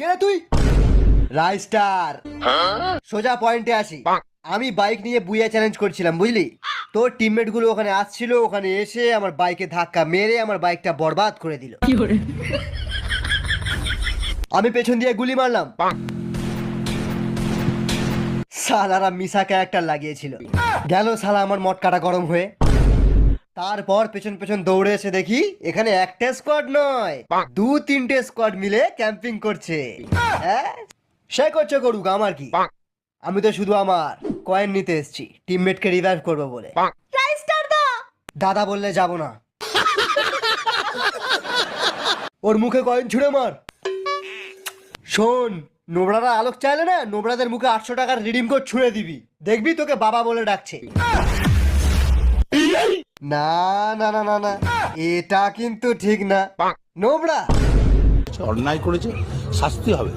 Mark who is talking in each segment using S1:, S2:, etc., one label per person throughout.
S1: কে তুই? রাইস্টার, সোজা পয়েন্টে আসি। আমি বাইক নিয়ে বুইয়া চ্যালেঞ্জ করছিলাম, বুঝলি? তোর টিমমেট গুলো ওখানে আসছিল, ওখানে এসে আমার বাইকে ধাক্কা মেরে আমার বাইকটা বরবাদ করে দিল। আমি পেছন দিয়ে গুলি মারলাম, সালারা মিশা ক্যারেক্টার লাগিয়েছিল। গেল শালা আমার মটকাটা গরম হয়ে। তারপর পেছন পেছন দৌড়ে এসে দেখি এখানে একটা স্কোয়াড নয়, 2-3টে স্কোয়াড মিলে ক্যাম্পিং করছে। হ্যাঁ, সে করছে করুক, আমার কি? আমি তো শুধু আমার কয়েন নিতে এসেছি, টিমমেটকে রিভাইভ করবো বলে। দাদা বললে যাব না। ওর মুখে কয়েন ছুঁড়ে মার। শোন, নোবরারা আলোক চাইলে না, নোবরাদের মুখে 800 টাকার রিডিম কোড ছুঁড়ে দিবি, দেখবি তোকে বাবা বলে ডাকছে। না না না না না, এটা কিন্তু ঠিক না। নোবরা
S2: অন্যায় করেছে, শাস্তি হবে।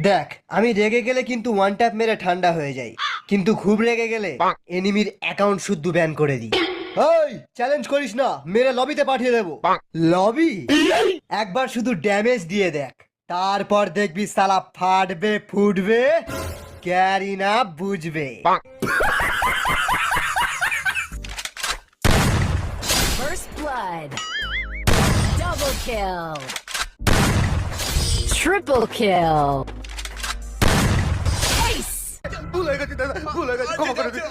S1: দেখ, আমি রেগে গেলে কিন্তু ওয়ান ট্যাপ মেরে ঠান্ডা হয়ে যাই, কিন্তু খুব রেগে গেলে এনিমির অ্যাকাউন্ট শুদ্ধ ব্যান করে দিই। ওই চ্যালেঞ্জ করিস না, মেরে লবিতে পাঠিয়ে দেবো। লবি? একবার শুধু ড্যামেজ দিয়ে দেখ, তারপর দেখবি সালা ফাটবে ফুটবে, ক্যারি না বুঝবে।
S3: First blood. Double kill. Triple kill. Ace.
S1: ভুলে গেছি দাদা, ভুলে গেছি, ক্ষমা করে দিন।